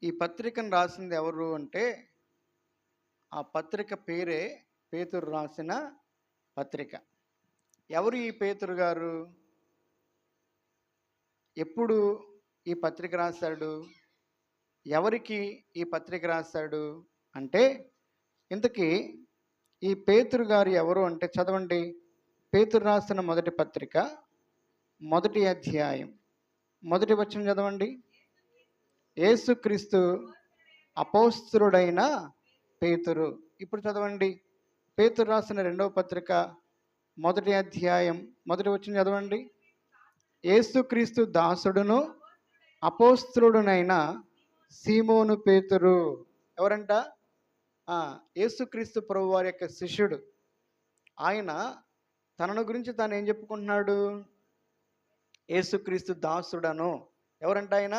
ఈ పత్రికను రాసింది ఎవరు అంటే, ఆ పత్రిక పేరే పేతురు రాసిన పత్రిక. ఎవరు ఈ పేతురు గారు? ఎప్పుడు ఈ పత్రిక రాశాడు? ఎవరికి ఈ పత్రిక రాశాడు అంటే, ఇంతకీ ఈ పేతురు గారు ఎవరు అంటే చదవండి. పేతురు రాసిన మొదటి పత్రిక మొదటి అధ్యాయం మొదటి వచనం చదవండి. యేసుక్రీస్తు అపోస్తలుడైన పేతురు. ఇప్పుడు చదవండి. పేతురు రాసిన రెండవ పత్రిక మొదటి అధ్యాయం మొదటి వచనం చదవండి. యేసుక్రీస్తు దాసుడును అపోస్తలుడునైన సీమోను పేతురు. ఎవరంట? యేసుక్రీస్తు ప్రభు వారి యొక్క శిష్యుడు. ఆయన తనను గురించి తాను ఏం చెప్పుకుంటున్నాడు? యేసుక్రీస్తు దాసుడను. ఎవరంట ఆయన?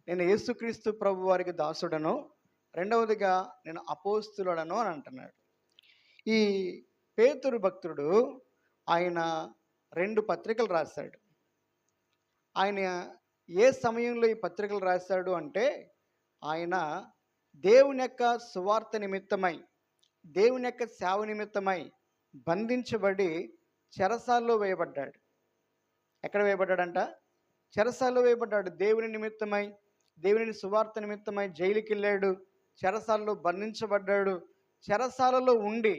నేను యేసుక్రీస్తు ప్రభు వారికి దాసుడను, రెండవదిగా నేను అపోస్తులుడను అని అంటున్నాడు. ఈ పేతురు భక్తుడు ఆయన 2 పత్రికలు రాశాడు. ఆయన ఏ సమయంలో ఈ పత్రికలు రాశాడు అంటే, ఆయన దేవుని యొక్క సువార్త నిమిత్తమై, దేవుని యొక్క సేవ నిమిత్తమై బంధించబడి చెరసాల్లో వేయబడ్డాడు. ఎక్కడ వేయబడ్డాడంట? చెరసాల్లో వేయబడ్డాడు. దేవుని నిమిత్తమై, దేవుని సువార్త నిమిత్తమై జైలుకి వెళ్ళాడు, చెరసాలలో బంధించబడ్డాడు. చెరసాలలో ఉండి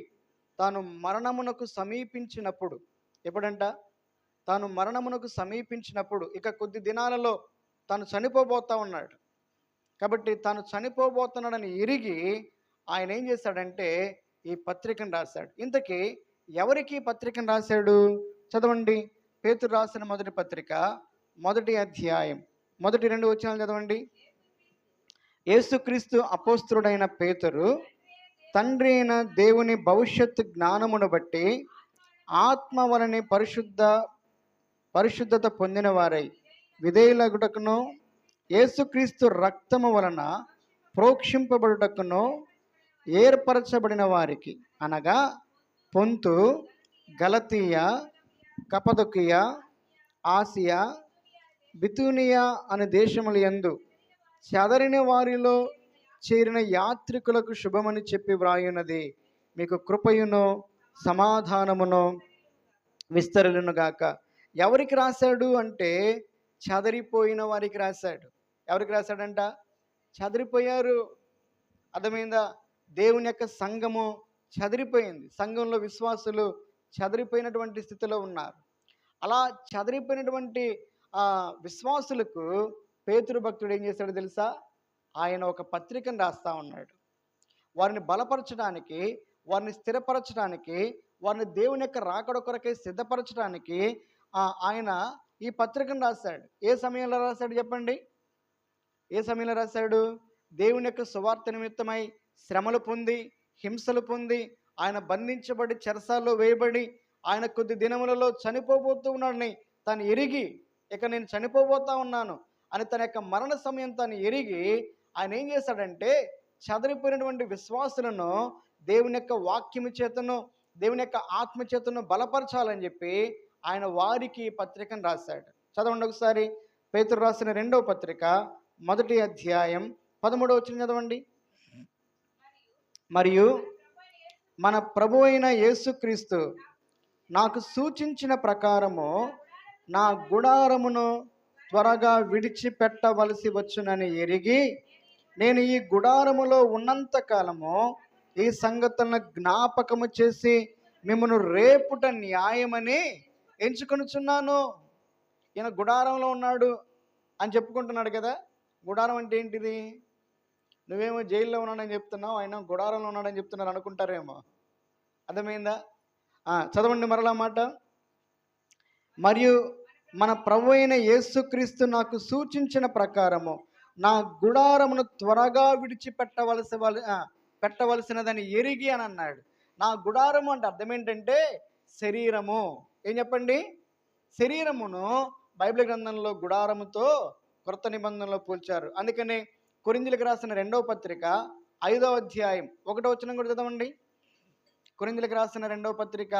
తాను మరణమునకు సమీపించినప్పుడు, ఎప్పుడంట? తాను మరణమునకు సమీపించినప్పుడు, ఇక కొద్ది దినాలలో తాను చనిపోబోతా ఉన్నాడు. కాబట్టి తాను చనిపోబోతున్నాడని ఎరిగి ఆయన ఏం చేశాడంటే ఈ పత్రికను రాశాడు. ఇంతకీ ఎవరికి పత్రికను రాశాడు? చదవండి. పేతురు రాసిన మొదటి పత్రిక మొదటి అధ్యాయం మొదటి 2 వచనాలు చదవండి. యేసుక్రీస్తు అపోస్తలుడైన పేతురు తండ్రి అయిన దేవుని భవిష్యత్తు జ్ఞానమును బట్టి ఆత్మ వలన పరిశుద్ధత పొందిన వారై విధేయులగుటకును, యేసుక్రీస్తు రక్తము వలన ప్రోక్షింపబడుటకును ఏర్పరచబడిన వారికి, అనగా పొంతు, గలతీయ, కపదొకియ, ఆసియా, బితూనియా అనే దేశముల యందు చెదరిన వారిలో చేరిన యాత్రికులకు శుభమని చెప్పి వ్రాయున్నది. మీకు కృపయును సమాధానమును విస్తరలునుగాక. ఎవరికి రాశాడు అంటే చెదరిపోయిన వారికి రాశాడు. ఎవరికి రాశాడంట? చెదరిపోయారు. అర్థమైందా? దేవుని యొక్క సంఘము చెదిరిపోయింది. సంఘంలో విశ్వాసులు చెదిరిపోయినటువంటి స్థితిలో ఉన్నారు. అలా చెదిరిపోయినటువంటి విశ్వాసులకు పేతురు భక్తుడు ఏం చేశాడు తెలుసా? ఆయన ఒక పత్రికను రాస్తా ఉన్నాడు. వారిని బలపరచడానికి, వారిని స్థిరపరచడానికి, వారిని దేవుని యొక్క రాకడ కొరకై సిద్ధపరచడానికి ఆయన ఈ పత్రికను రాశాడు. ఏ సమయంలో రాశాడు చెప్పండి? ఏ సమయంలో రాశాడు? దేవుని యొక్క సువార్త నిమిత్తమై శ్రమలు పొంది, హింసలు పొంది, ఆయన బంధించబడి చెరసాల్లో వేయబడి, ఆయన కొద్ది దినములలో చనిపోబోతూ ఉన్నాడని తను ఎరిగి, ఇక నేను చనిపోబోతా ఉన్నాను అని తన యొక్క మరణ సమయం తను ఎరిగి ఆయన ఏం చేశాడంటే చెదరిపోయినటువంటి విశ్వాసులను దేవుని యొక్క వాక్యము చేతను, దేవుని యొక్క ఆత్మ చేతను బలపరచాలని చెప్పి ఆయన వారికి పత్రికను రాశాడు. చదవండి ఒకసారి. పేతురు రాసిన 2వ పత్రిక మొదటి అధ్యాయం 13వ వచనం చదవండి. మరియు మన ప్రభు అయిన యేసుక్రీస్తు నాకు సూచించిన ప్రకారము నా గుడారమును త్వరగా విడిచిపెట్టవలసి వచ్చునని ఎరిగి, నేను ఈ గుడారములో ఉన్నంత కాలము ఈ సంగతులను జ్ఞాపకము చేసి మిమ్మను రేపుట న్యాయమని ఎంచుకొనుచున్నాను. ఈయన గుడారంలో ఉన్నాడు అని చెప్పుకుంటున్నాడు కదా. గుడారం అంటే ఏంటిది? నువ్వేమో జైల్లో ఉన్నాడని చెప్తున్నావు, ఆయన గుడారంలో ఉన్నాడని చెప్తున్నారు అనుకుంటారేమో. అర్థమైందా? చదవండి మరలా మాట. మరియు మన ప్రభు అయిన యేసుక్రీస్తు నాకు సూచించిన ప్రకారము నా గుడారమును త్వరగా పెట్టవలసినదని ఎరిగి అని అన్నాడు. నా గుడారము అంటే అర్థం ఏంటంటే శరీరము. ఏం చెప్పండి? శరీరమును బైబిల్ గ్రంథంలో గుడారముతో క్రొత్త నిబంధనలో పోల్చారు. అందుకనే కొరింథీయులకు రాసిన 2వ పత్రిక 5వ అధ్యాయం 1వ వచనం కూడా చదవండి. కొరింథీయులకు రాసిన 2వ పత్రిక,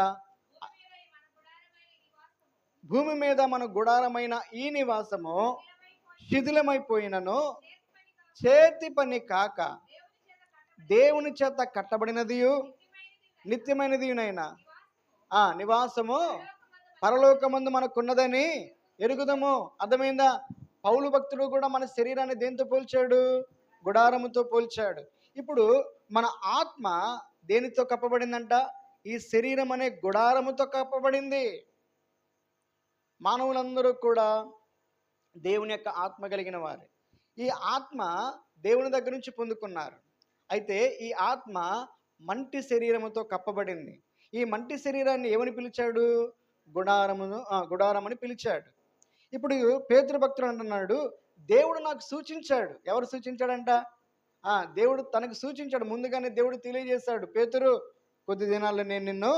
భూమి మీద మన గుడారమైన ఈ నివాసము శిథిలమైపోయినను చేతి పని కాక దేవుని చేత కట్టబడినదియు నిత్యమైనదియునైనా నివాసము పరలోకమందు మనకున్నదని ఎరుగుదము. అర్థమైందా? పౌలు భక్తుడు కూడా మన శరీరాన్ని దేంతో పోల్చాడు? గుడారముతో పోల్చాడు. ఇప్పుడు మన ఆత్మ దేనితో కప్పబడిందంట? ఈ శరీరం అనే గుడారముతో కప్పబడింది. మానవులందరూ కూడా దేవుని యొక్క ఆత్మ కలిగిన వారు. ఈ ఆత్మ దేవుని దగ్గర నుంచి పొందుకున్నారు. అయితే ఈ ఆత్మ మంటి శరీరముతో కప్పబడింది. ఈ మంటి శరీరాన్ని ఏమని పిలిచాడు? గుడారమని పిలిచాడు. ఇప్పుడు పేతురు భక్తుడు అంటున్నాడు, దేవుడు నాకు సూచించాడు. ఎవరు సూచించాడంట? దేవుడు తనకు సూచించాడు. ముందుగానే దేవుడు తెలియజేశాడు, పేతురు కొద్ది దినాల్లో నేను నిన్ను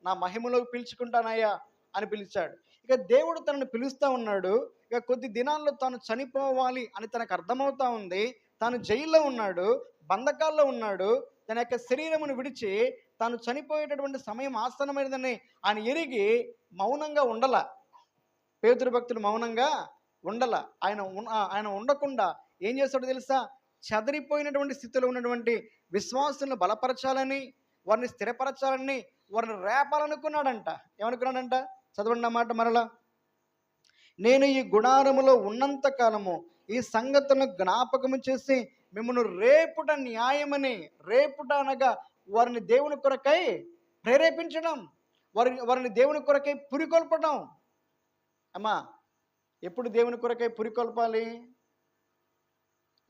నా మహిమలోకి పిలుచుకుంటానయ్యా అని పిలిచాడు. ఇక దేవుడు తనను పిలుస్తూ ఉన్నాడు. ఇక కొద్ది దినాల్లో తాను చనిపోవాలి అని తనకు అర్థమవుతా ఉంది. తాను జైల్లో ఉన్నాడు, బంధకాల్లో ఉన్నాడు. తన యొక్క శరీరమును విడిచి తాను చనిపోయేటటువంటి సమయం ఆసన్నమైనదని ఆయన ఎరిగి మౌనంగా ఉండల. పేతురు భక్తుడు మౌనంగా ఉండల. ఆయన ఉండకుండా ఏం చేస్తాడో తెలుసా? చెదరిపోయినటువంటి స్థితిలో ఉన్నటువంటి విశ్వాసులను బలపరచాలని, వారిని స్థిరపరచాలని, వారిని రేపాలనుకున్నాడంట. ఏమనుకున్నాడంట? చదవండి అన్నమాట మరలా. నేను ఈ గుడారములో ఉన్నంత కాలము ఈ సంగతులను జ్ఞాపకము చేసి మిమ్మల్ని రేపుట న్యాయమని, రేపుట అనగా వారిని దేవుని కొరకై ప్రేరేపించడం, వారిని దేవుని కొరకై పురికొల్పడం. అమ్మా, ఎప్పుడు దేవుని కొరకై పురికొల్పాలి?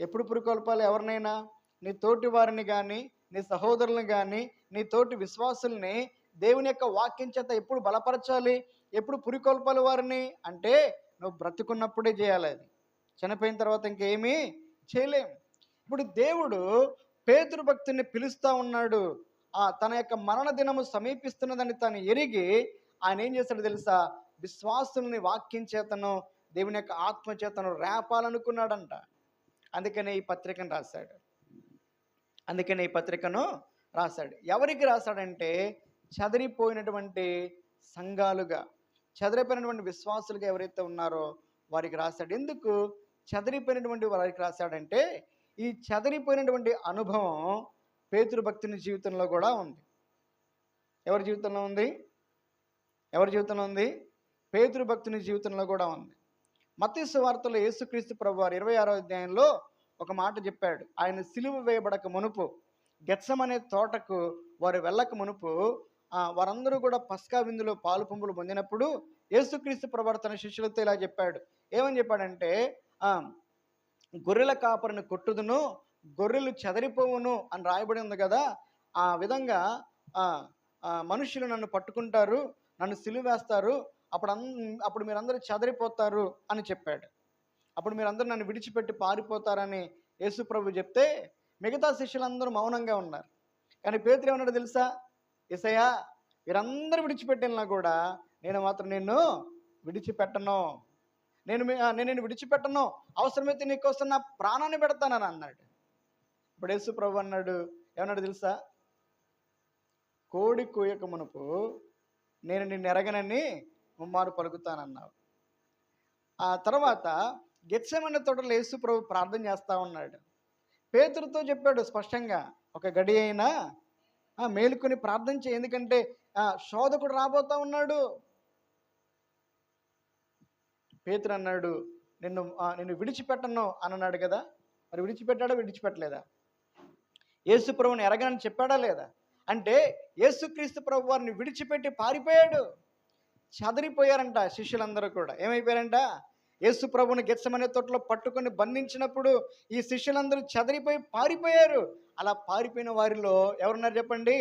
ఎప్పుడు పురికొల్పాలి? ఎవరినైనా నీ తోటి వారిని కానీ, నీ సహోదరులను కానీ, నీ తోటి విశ్వాసుల్ని దేవుని యొక్క వాక్యం చేత ఎప్పుడు బలపరచాలి? ఎప్పుడు పురికొల్పాలి వారిని అంటే నువ్వు బ్రతుకున్నప్పుడే చేయాలి. అది చనిపోయిన తర్వాత ఇంకేమీ చేయలేం. ఇప్పుడు దేవుడు పేతురు భక్తుని పిలుస్తూ ఉన్నాడు. తన యొక్క మరణ దినము సమీపిస్తున్నదని తను ఎరిగి ఆయన ఏం చేస్తాడు తెలుసా? విశ్వాసుల్ని వాక్యం చేతను, దేవుని యొక్క ఆత్మ చేతను రేపాలనుకున్నాడంట. అందుకనే ఈ పత్రికను రాశాడు. ఎవరికి రాశాడంటే చెదిరిపోయినటువంటి సంఘాలుగా, చెదిరిపోయినటువంటి విశ్వాసులుగా ఎవరైతే ఉన్నారో వారికి రాశాడు. ఎందుకు చెదిరిపోయినటువంటి వారికి రాశాడంటే ఈ చెదిరిపోయినటువంటి అనుభవం పేతురు భక్తుని జీవితంలో కూడా ఉంది. ఎవరి జీవితంలో ఉంది? పేతురు భక్తుని జీవితంలో కూడా ఉంది. మత్తయి సువార్తలో యేసుక్రీస్తు ప్రభువారు 26వ అధ్యాయంలో ఒక మాట చెప్పాడు. ఆయన సిలువ వేయబడక మునుపు, గెత్సెమనే తోటకు వారు వెళ్ళక మునుపు వారందరూ కూడా పస్కా విందులో పాలు పంపులు పొందినప్పుడు యేసుక్రీస్తు ప్రభువారు తన శిష్యులతో ఇలా చెప్పాడు. ఏమని చెప్పాడంటే, గొర్రెల కాపరిని కొట్టుదును, గొర్రెలు చెదరిపోవును అని రాయబడి ఉంది కదా. ఆ విధంగా మనుషులు నన్ను పట్టుకుంటారు, నన్ను సిలువ వేస్తారు, అప్పుడు మీరందరూ చెదరిపోతారు అని చెప్పాడు. అప్పుడు మీరందరూ నన్ను విడిచిపెట్టి పారిపోతారని యేసు ప్రభు చెప్తే మిగతా శిష్యులందరూ మౌనంగా ఉన్నారు. కానీ పేతురు ఏమన్నాడు తెలుసా? యేసయ్యా, వీరందరూ విడిచిపెట్టినా కూడా నేను మాత్రం నిన్ను విడిచిపెట్టను, నేను నిన్ను విడిచిపెట్టను, అవసరమైతే నీకోసం నా ప్రాణాన్ని పెడతానని అన్నాడు. ఇప్పుడు యేసు ప్రభు ఏమన్నాడు తెలుసా? కోడి కూయక మునుపు నేను నిన్ను ఎరగనని ముమ్మారు పలుకుతానన్నావు. ఆ తర్వాత గెత్సెమనే తోటలో యేసు ప్రభు ప్రార్థన చేస్తూ ఉన్నాడు. పేతురుతో చెప్పాడు స్పష్టంగా, ఒక గడి అయినా మేలుకొని ప్రార్థన చేయి, ఎందుకంటే శోధకుడు రాబోతా ఉన్నాడు. పేతురు అన్నాడు, నిన్ను విడిచిపెట్టను అని అన్నాడు కదా. మరి విడిచిపెట్టలేదా? యేసు ప్రభుని ఎరగనని చెప్పాడా లేదా? అంటే యేసుక్రీస్తు ప్రభు వారిని విడిచిపెట్టి పారిపోయాడు. చెదిరిపోయారంట శిష్యులందరూ కూడా. ఏమైపోయారంట? యేసు ప్రభుని గెత్సెమనే తోటలో పట్టుకొని బంధించినప్పుడు ఈ శిష్యులందరూ చెదిరిపోయి పారిపోయారు. అలా పారిపోయిన వారిలో ఎవరున్నారు చెప్పండి?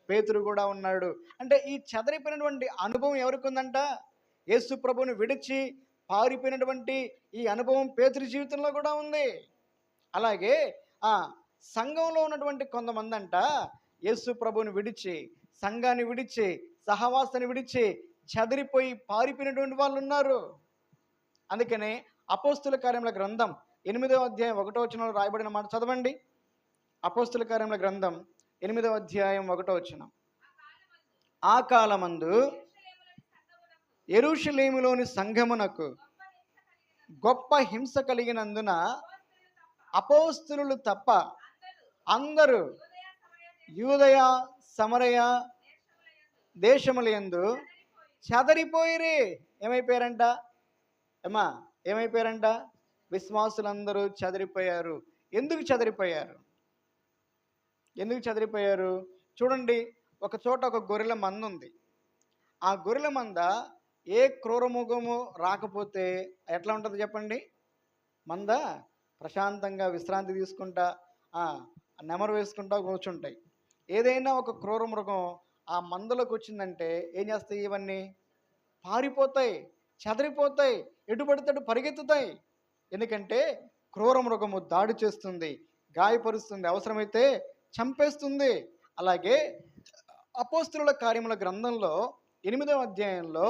పేతురు కూడా ఉన్నాడు. అంటే ఈ చెదిరిపోయినటువంటి అనుభవం ఎవరికి ఉందంట? యేసు ప్రభుని విడిచి పారిపోయినటువంటి ఈ అనుభవం పేతురు జీవితంలో కూడా ఉంది. అలాగే సంఘంలో ఉన్నటువంటి కొంతమంది అంట యేసు ప్రభుని విడిచి, సంఘాన్ని విడిచి, సహవాసాన్ని విడిచి చెదిరిపోయి పారిపోయినటువంటి వాళ్ళు ఉన్నారు. అందుకనే అపోస్తుల కార్యముల గ్రంథం 8వ అధ్యాయం 1వ వచనంలో రాయబడిన మాట చదవండి. అపోస్తుల కార్యముల గ్రంథం 8వ అధ్యాయం 1వ వచనం. ఆ కాలమందు యెరూషలేములోని సంఘమునకు గొప్ప హింస కలిగినందున అపోస్తులు తప్ప అందరూ యూదయ సమరయ దేశములందు చెదరిపోయిరి. ఏమైపోయారంట ఏమా? ఏమైపోయారంట? విశ్వాసులందరూ చెదిరిపోయారు. ఎందుకు చెదిరిపోయారు? ఎందుకు చెదిరిపోయారు? చూడండి, ఒక చోట ఒక గొర్రెల మంద ఉంది. ఆ గొర్రెల మంద ఏ క్రూరముఖము రాకపోతే ఎట్లా ఉంటుంది చెప్పండి? మంద ప్రశాంతంగా విశ్రాంతి తీసుకుంటా నెమరు వేసుకుంటా కూర్చుంటాయి. ఏదైనా ఒక క్రూర మృగం ఆ మందలోకి వచ్చిందంటే ఏం చేస్తాయి? ఇవన్నీ పారిపోతాయి, చెదరిపోతాయి, ఎటుపడితేటు పరిగెత్తుతాయి. ఎందుకంటే క్రూర మృగము దాడి చేస్తుంది, గాయపరుస్తుంది, అవసరమైతే చంపేస్తుంది. అలాగే అపోస్తుల కార్యముల గ్రంథంలో 8వ అధ్యాయంలో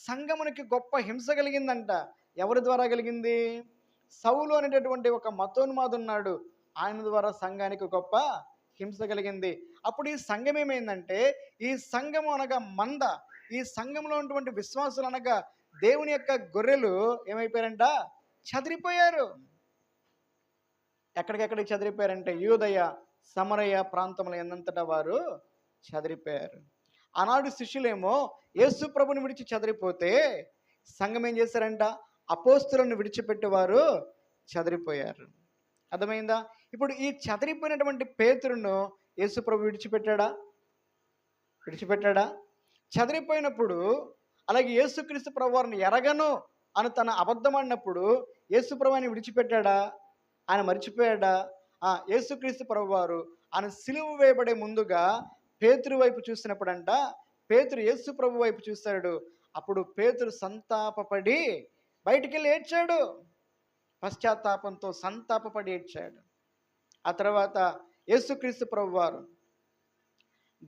సంఘమునికి గొప్ప హింస కలిగిందంట. ఎవరి ద్వారా కలిగింది? సౌలు అనేటటువంటి ఒక మతోన్మాదున్నాడు, ఆయన ద్వారా సంఘానికి గొప్ప హింస కలిగింది. అప్పుడు ఈ సంఘం ఏమైందంటే, ఈ సంఘము అనగా మంద, ఈ సంఘంలో ఉన్నటువంటి విశ్వాసులు అనగా దేవుని యొక్క గొర్రెలు ఏమైపోయారంట? చెదిరిపోయారు. ఎక్కడికెక్కడికి చెదిరిపోయారంటే యూదయ సమరయ ప్రాంతంలో ఎన్నంతటా వారు చెదిరిపోయారు. ఆనాడు శిష్యులేమో యేసు ప్రభుని విడిచి చెదిరిపోతే సంఘం ఏం చేశారంట? అపోస్తులను విడిచిపెట్టేవారు చెదిరిపోయారు. అర్థమైందా? ఇప్పుడు ఈ చెదిరిపోయినటువంటి పేతురును యేసు ప్రభు విడిచిపెట్టాడా? విడిచిపెట్టాడా? చెదిరిపోయినప్పుడు అలాగే యేసుక్రీస్తు ప్రభు వారిని ఎరగను అని తన అబద్ధం అన్నప్పుడు యేసు ప్రభు ఆయన విడిచిపెట్టాడా? ఆయన మర్చిపోయాడా? యేసుక్రీస్తు ప్రభు వారు ఆయన సిలువ వేయబడే ముందుగా పేతురు వైపు చూసినప్పుడంట, పేతురు యేసు ప్రభు వైపు చూశాడు. అప్పుడు పేతురు సంతాపపడి బయటికి వెళ్ళి ఏడ్చాడు. పశ్చాత్తాపంతో సంతాపపడి ఏడ్చాడు. ఆ తర్వాత యేసుక్రీస్తు ప్రభు వారు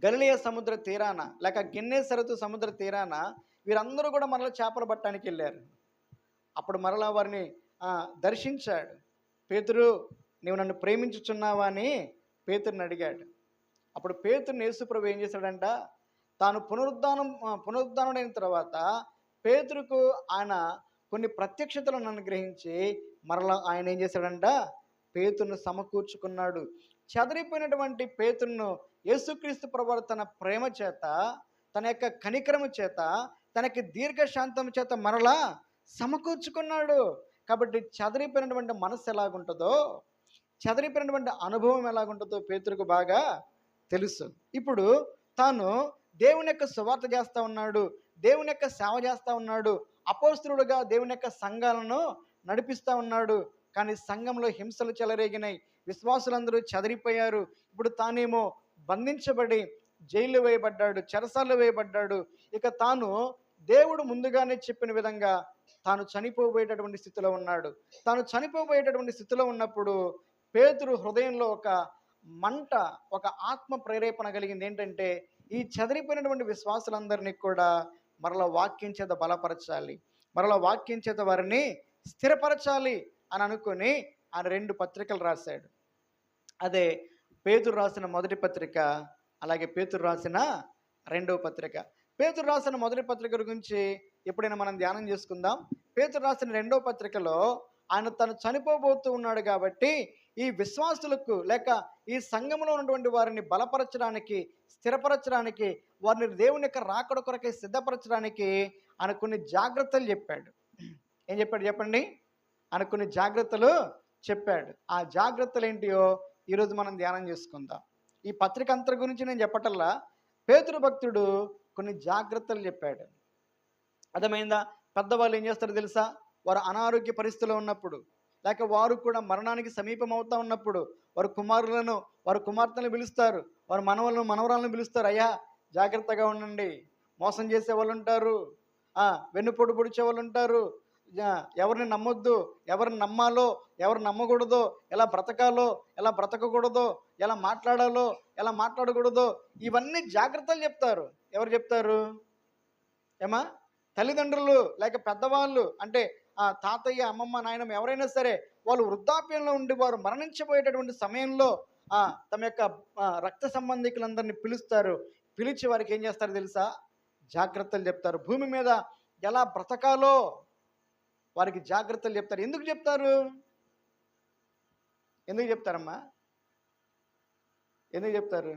గలిలయ సముద్ర తీరాన లేక గెన్నేసరతు సముద్ర తీరాన వీరందరూ కూడా మరలా చేపలు పట్టడానికి వెళ్ళారు. అప్పుడు మరలా వారిని దర్శించాడు. పేతురు, నీవు నన్ను ప్రేమించుచున్నావా అని పేతురుని అడిగాడు. అప్పుడు పేతురుని యేసు ప్రభు ఏం చేశాడంట? తాను పునరుద్ధానుడైన తర్వాత పేతురుకు ఆయన కొన్ని ప్రత్యక్షతలను అనుగ్రహించి మరలా ఆయన ఏం చేశాడంట? పేతురును సమకూర్చుకున్నాడు. చెదరిపోయినటువంటి పేతురును యేసుక్రీస్తు ప్రభువు తన ప్రేమ చేత, తన యొక్క కనికరము చేత, తనకి దీర్ఘశాంతం చేత మరలా సమకూర్చుకున్నాడు. కాబట్టి చెదరిపోయినటువంటి మనస్సు ఎలాగుంటుందో, చెదరిపోయినటువంటి అనుభవం ఎలాగుంటుందో పేతురుకు బాగా తెలుసు. ఇప్పుడు తాను దేవుని యొక్క సువార్త చేస్తూ ఉన్నాడు, దేవుని యొక్క సేవ చేస్తూ ఉన్నాడు, అపోస్తలుడుగా దేవుని యొక్క సంఘాలను నడిపిస్తూ ఉన్నాడు. కానీ సంఘంలో హింసలు చెలరేగినాయి, విశ్వాసులందరూ చెదిరిపోయారు. ఇప్పుడు తానేమో బంధించబడి జైలు వేయబడ్డాడు, చెరసాల్లో వేయబడ్డాడు. ఇక తాను దేవుడు ముందుగానే చెప్పిన విధంగా తాను చనిపోబోయేటటువంటి స్థితిలో ఉన్నాడు. తాను చనిపోబోయేటటువంటి స్థితిలో ఉన్నప్పుడు పేతురు హృదయంలో ఒక మంట, ఒక ఆత్మ ప్రేరేపణ కలిగింది. ఏంటంటే ఈ చెదిరిపోయినటువంటి విశ్వాసులందరినీ కూడా మరలా వాక్యం చేత బలపరచాలి, మరలా వాక్యం చేత వారిని స్థిరపరచాలి అని అనుకుని ఆయన 2 పత్రికలు రాశాడు. అదే పేతురు రాసిన మొదటి పత్రిక, అలాగే పేతురు రాసిన 2వ పత్రిక. పేతురు రాసిన మొదటి పత్రిక గురించి ఎప్పుడైనా మనం ధ్యానం చేసుకుందాం. పేతురు రాసిన 2వ పత్రికలో ఆయన తను చనిపోబోతూ ఉన్నాడు కాబట్టి ఈ విశ్వాసులకు లేక ఈ సంఘంలో ఉన్నటువంటి వారిని బలపరచడానికి, స్థిరపరచడానికి, వారిని దేవుని యొక్క రాకడ కొరకై సిద్ధపరచడానికి ఆయన కొన్ని జాగ్రత్తలు చెప్పాడు. ఏం చెప్పాడు చెప్పండి? ఆయన కొన్ని జాగ్రత్తలు చెప్పాడు. ఆ జాగ్రత్తలు ఏంటియో ఈరోజు మనం ధ్యానం చేసుకుందాం. ఈ పత్రిక అంతటి గురించి నేను చెప్పటల్లా, పేతురు భక్తుడు కొన్ని జాగ్రత్తలు చెప్పాడు. అర్థమైందా? పెద్దవాళ్ళు ఏం చేస్తారో తెలుసా? వారు అనారోగ్య పరిస్థితిలో ఉన్నప్పుడు, లేక వారు కూడా మరణానికి సమీపం అవుతా ఉన్నప్పుడు వారు కుమారులను, వారు కుమార్తెలను పిలుస్తారు, వారు మనవలను, మనవరాలను పిలుస్తారు. అయ్యా జాగ్రత్తగా ఉండండి, మోసం చేసే వాళ్ళు ఉంటారు, వెన్నుపోటు పొడిచే వాళ్ళు ఉంటారు, ఎవరిని నమ్మొద్దు, ఎవరిని నమ్మాలో, ఎవరు నమ్మకూడదో, ఎలా బ్రతకాలో, ఎలా బ్రతకకూడదో, ఎలా మాట్లాడాలో, ఎలా మాట్లాడకూడదో, ఇవన్నీ జాగ్రత్తలు చెప్తారు. ఎవరు చెప్తారు? ఏమా? తల్లిదండ్రులు లేక పెద్దవాళ్ళు, అంటే తాతయ్య, అమ్మమ్మ, నాయనమ్మ ఎవరైనా సరే వాళ్ళు వృద్ధాప్యంలో ఉండి వారు మరణించబోయేటటువంటి సమయంలో తమ యొక్క రక్త సంబంధికులందరినీ పిలుస్తారు. పిలిచి వారికి ఏం చేస్తారు తెలుసా? జాగ్రత్తలు చెప్తారు. భూమి మీద ఎలా బ్రతకాలో వారికి జాగ్రత్తలు చెప్తారు. ఎందుకు చెప్తారు? ఎందుకు చెప్తారమ్మా? ఎందుకు చెప్తారు?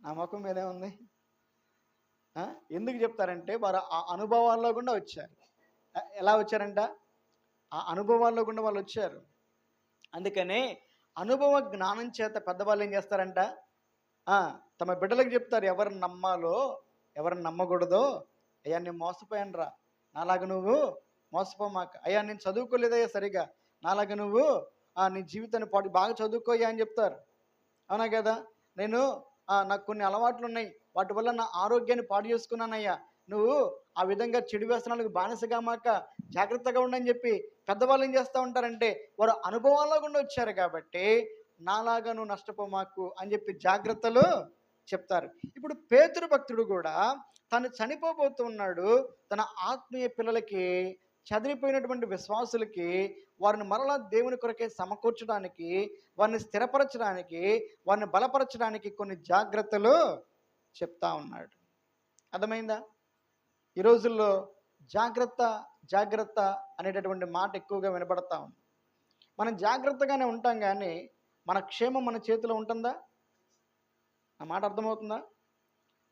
నా ముఖం మీదే ఉంది. ఎందుకు చెప్తారంటే వారు ఆ అనుభవాల్లో గుండా వచ్చారు. ఎలా వచ్చారంట? ఆ అనుభవాల్లో గుండా వాళ్ళు వచ్చారు. అందుకనే అనుభవ జ్ఞానం చేత పెద్దవాళ్ళు ఏం చేస్తారంట, తమ బిడ్డలకు చెప్తారు ఎవరిని నమ్మాలో ఎవరిని నమ్మకూడదో. అయ్యా నేను మోసపోయాను రా, నాలాగా నువ్వు మోసపోమాక. అయ్యా నేను చదువుకోలేదయ్యా సరిగా, నాలాగా నువ్వు నీ జీవితాన్ని పాటు బాగా చదువుకోయ్యా అని చెప్తారు. అవునా కదా? నేను నాకు కొన్ని అలవాట్లు ఉన్నాయి, వాటి వల్ల నా ఆరోగ్యాన్ని పాడు చేసుకున్నానయ్యా, నువ్వు ఆ విధంగా చెడు వ్యసనాలకు బానిసగా మాక జాగ్రత్తగా ఉండని చెప్పి పెద్దవాళ్ళు ఏం చేస్తూ ఉంటారంటే వారు అనుభవాల్లో గుండా వచ్చారు కాబట్టి నాలాగా నువ్వు నష్టపోమాకు అని చెప్పి జాగ్రత్తలు చెప్తారు. ఇప్పుడు పేతురు భక్తుడు కూడా తను చనిపోబోతున్నాడు, తన ఆత్మీయ పిల్లలకి, చదివిపోయినటువంటి విశ్వాసులకి వారిని మరలా దేవుని కొరకే సమకూర్చడానికి, వారిని స్థిరపరచడానికి, వారిని బలపరచడానికి కొన్ని జాగ్రత్తలు చెప్తా ఉన్నాడు. అర్థమైందా? ఈ రోజుల్లో జాగ్రత్త జాగ్రత్త అనేటటువంటి మాట ఎక్కువగా వినపడతా ఉంది. మనం జాగ్రత్తగానే ఉంటాం కానీ మన క్షేమం మన చేతిలో ఉంటుందా? ఆ మాట అర్థమవుతుందా?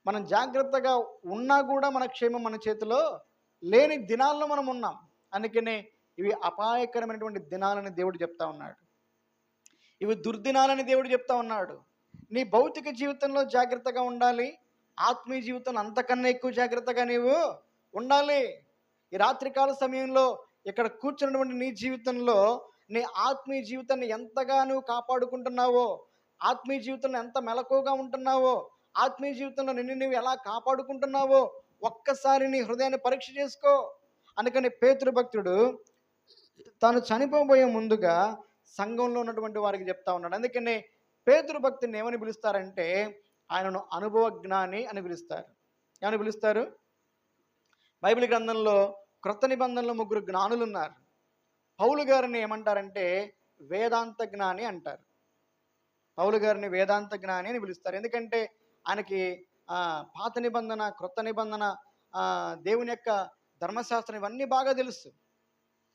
మనం జాగ్రత్తగా ఉన్నా కూడా మన క్షేమం మన చేతిలో లేని దినాల్లో మనం ఉన్నాం. అందుకనే ఇవి అపాయకరమైనటువంటి దినాలని దేవుడు చెప్తా ఉన్నాడు. ఇవి దుర్దినాలని దేవుడు చెప్తా ఉన్నాడు. నీ భౌతిక జీవితంలో జాగ్రత్తగా ఉండాలి, ఆత్మీయ జీవితంలో అంతకన్నా ఎక్కువ జాగ్రత్తగా నీవు ఉండాలి. ఈ రాత్రికాల సమయంలో ఇక్కడ కూర్చున్నటువంటి నీ జీవితంలో నీ ఆత్మీయ జీవితాన్ని ఎంతగా నువ్వు కాపాడుకుంటున్నావో, ఆత్మీయ జీవితంలో ఎంత మెలకువగా ఉంటున్నావో, ఆత్మీయ జీవితంలో నిన్ను నువ్వు ఎలా కాపాడుకుంటున్నావో ఒక్కసారి నీ హృదయాన్ని పరీక్ష చేసుకో. అందుకని పేతురు భక్తుడు తాను చనిపోబోయే ముందుగా సంఘంలో ఉన్నటువంటి వారికి చెప్తా ఉన్నాడు. అందుకని పేతురు భక్తుని ఏమని పిలుస్తారంటే ఆయనను అనుభవ జ్ఞాని అని పిలుస్తారు. ఏమని పిలుస్తారు? బైబిల్ గ్రంథంలో క్రొత్త నిబంధనలో 3 జ్ఞానులు ఉన్నారు. పౌలు గారిని ఏమంటారంటే వేదాంత జ్ఞాని అంటారు. పౌలు గారిని వేదాంత జ్ఞాని అని పిలుస్తారు. ఎందుకంటే ఆయనకి పాత నిబంధన, క్రొత్త నిబంధన, దేవుని యొక్క ధర్మశాస్త్రం ఇవన్నీ బాగా తెలుసు.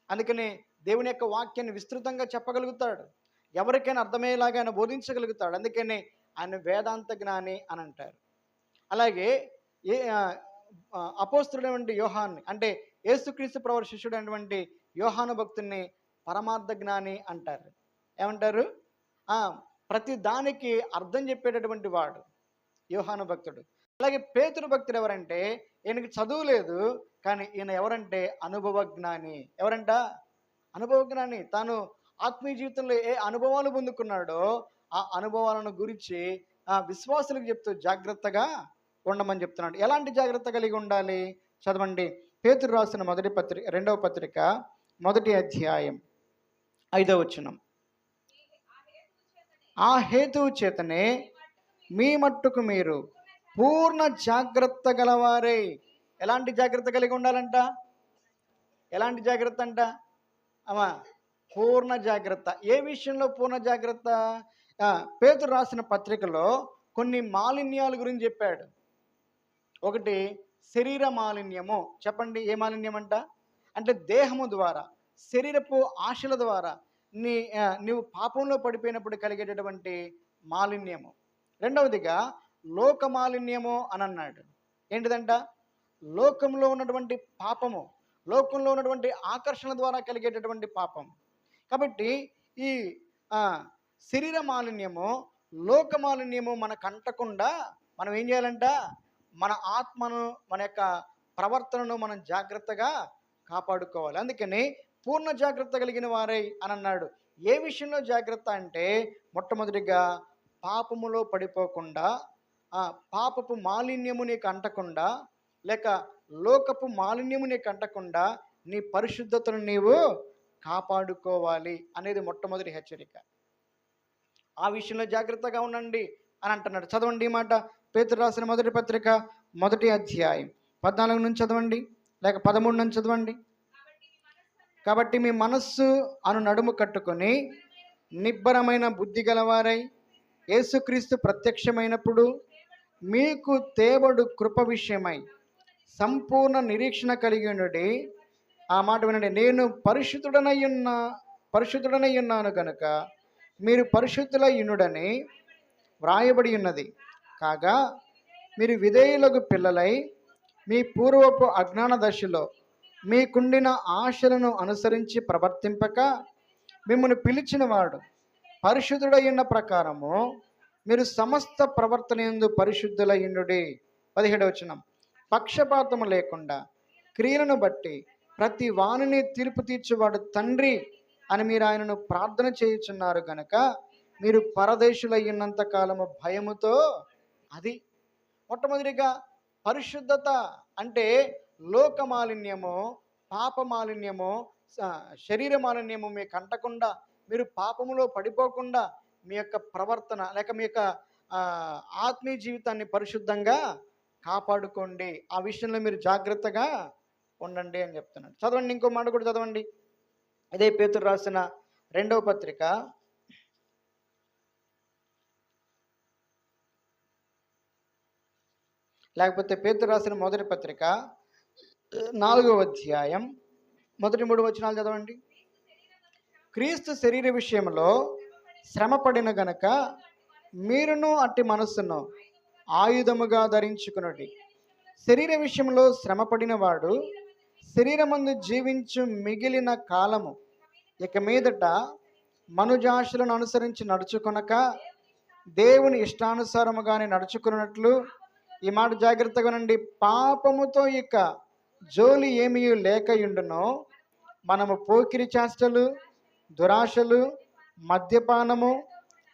అందుకని దేవుని యొక్క వాక్యాన్ని విస్తృతంగా చెప్పగలుగుతాడు, ఎవరికైనా అర్థమయ్యేలాగా ఆయన బోధించగలుగుతాడు. అందుకని ఆయన వేదాంత జ్ఞాని అని అంటారు. అలాగే అపోస్తుడైనటువంటి యోహాన్ని, అంటే యేసుక్రీస్తు ప్రభువు శిష్యుడైనటువంటి యోహాను భక్తుని పరమార్థ జ్ఞాని అంటారు. ఏమంటారు? ప్రతి దానికి అర్థం చెప్పేటటువంటి వాడు యోహాను భక్తుడు. అలాగే పేతురు భక్తుడు ఎవరంటే ఈయనకి చదువు లేదు, కానీ ఈయన ఎవరంటే అనుభవ జ్ఞాని. ఎవరంట? అనుభవ జ్ఞాని. తాను ఆత్మీయ జీవితంలో ఏ అనుభవాలు పొందుకున్నాడో ఆ అనుభవాలను గురించి విశ్వాసులకు చెప్తూ జాగ్రత్తగా ఉండమని చెప్తున్నాడు. ఎలాంటి జాగ్రత్త కలిగి ఉండాలి? చదవండి. పేతురు రాసిన 2వ పత్రిక 1వ అధ్యాయం 5వ వచనం. ఆ హేతువు చేతనే మీ మట్టుకు మీరు పూర్ణ జాగ్రత్త గలవారే. ఎలాంటి జాగ్రత్త కలిగి ఉండాలంట? ఎలాంటి జాగ్రత్త అంట? పూర్ణ జాగ్రత్త. ఏ విషయంలో పూర్ణ జాగ్రత్త? పేతురు రాసిన పత్రికలో కొన్ని మాలిన్యాల గురించి చెప్పాడు. ఒకటి శరీర మాలిన్యము. చెప్పండి, ఏ మాలిన్యం అంట? అంటే దేహము ద్వారా, శరీరపు ఆశల ద్వారా నీవు పాపంలో పడిపోయినప్పుడు కలిగేటటువంటి మాలిన్యము. రెండవదిగా లోక మాలిన్యము అని అన్నాడు. ఏంటిదంట? లోకంలో ఉన్నటువంటి పాపము, లోకంలో ఉన్నటువంటి ఆకర్షణ ద్వారా కలిగేటటువంటి పాపం. కాబట్టి ఈ శరీర మాలిన్యము, లోక మాలిన్యము మనకు అంటకుండా మనం ఏం చేయాలంట? మన ఆత్మను, మన యొక్క ప్రవర్తనను మనం జాగ్రత్తగా కాపాడుకోవాలి. అందుకని పూర్ణ జాగ్రత్త కలిగిన వారై అని అన్నాడు. ఏ విషయంలో జాగ్రత్త అంటే మొట్టమొదటిగా పాపములో పడిపోకుండా, పాపపు మాలిన్యము నీకు అంటకుండా, లేక లోకపు మాలిన్యము నీకు అంటకుండా నీ పరిశుద్ధతను నీవు కాపాడుకోవాలి అనేది మొట్టమొదటి హెచ్చరిక. ఆ విషయంలో జాగ్రత్తగా ఉండండి అని అంటున్నాడు. చదవండి ఈ మాట. పేతురు రాసిన 1వ పత్రిక 1వ అధ్యాయం 14 నుంచి చదవండి, లేక 13 నుంచి చదవండి. కాబట్టి మీ మనస్సు అను నడుము కట్టుకొని నిబ్బరమైన బుద్ధి గలవారై యేసుక్రీస్తు ప్రత్యక్షమైనప్పుడు మీకు తేబడు కృప విషయమై సంపూర్ణ నిరీక్షణ కలిగి ఉండి. ఆ మాట వినండి. నేను పరిశుద్ధుడనై ఉన్నాను కనుక మీరు పరిశుద్ధులయ్యునుడని వ్రాయబడి ఉన్నది. కాగా మీరు విధేయులకు పిల్లలై మీ పూర్వపు అజ్ఞాన దశలో మీకుండిన ఆశలను అనుసరించి ప్రవర్తింపక మిమ్మల్ని పిలిచిన వాడు పరిశుద్ధుడయ్యున్న ప్రకారము మీరు సమస్త ప్రవర్తన యందు పరిశుద్ధులయ్యుండుడి. 17వ వచనం. పక్షపాతము లేకుండా క్రియలను బట్టి ప్రతి వానిని తీర్పు తీర్చువాడు తండ్రి అని మీరు ఆయనను ప్రార్థన చేయుచున్నారు గనక మీరు పరదేశులయ్యున్నంత కాలము భయముతో అది. మొట్టమొదటిగా పరిశుద్ధత అంటే లోక మాలిన్యము, పాప మాలిన్యము, శరీర మాలిన్యము మీకు అంటకుండా, మీరు పాపములో పడిపోకుండా మీ యొక్క ప్రవర్తన లేక మీ యొక్క ఆత్మీయ జీవితాన్ని పరిశుద్ధంగా కాపాడుకోండి. ఆ విషయంలో మీరు జాగ్రత్తగా ఉండండి అని చెప్తున్నాడు. చదవండి, ఇంకో మాట కూడా చదవండి. ఇదే పేతురు రాసిన 2వ పత్రిక, లేకపోతే పేతురు రాసిన 1వ పత్రిక 4వ అధ్యాయం 1-3 వచనాలు చదవండి. క్రీస్తు శరీర విషయంలో శ్రమపడిన గనక మీరును అట్టి మనస్సును ఆయుధముగా ధరించుకున్నది. శరీర విషయంలో శ్రమపడిన వాడు శరీరమందు జీవించు మిగిలిన కాలము ఇక మీదట మనుజాశలను అనుసరించి నడుచుకొనక దేవుని ఇష్టానుసారముగానే నడుచుకున్నట్లు, ఈ మాట జాగ్రత్తగా నుండి, పాపముతో ఇక జోలి ఏమీ లేకయుండునో మనము పోకిరి చేష్టలు, దురాశలు, మద్యపానము,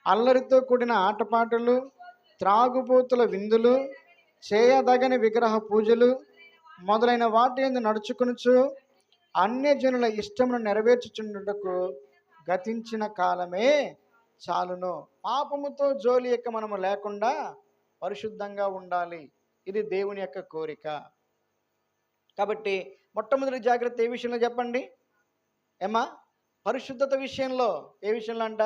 అల్లరితో కూడిన ఆటపాటలు, త్రాగుబోతుల విందులు, చేయదగని విగ్రహ పూజలు మొదలైన వాటి యందు నడుచుకొనుచు అన్యజనుల ఇష్టమును నెరవేర్చుచుండుటకు గతించిన కాలమే చాలును. పాపముతో జోలి యొక్క మనము లేకుండా పరిశుద్ధంగా ఉండాలి. ఇది దేవుని యొక్క కోరిక. కాబట్టి మొట్టమొదటి జాగ్రత్త ఏ విషయంలో చెప్పండి ఏమా? పరిశుద్ధత విషయంలో. ఏ విషయంలో అంట?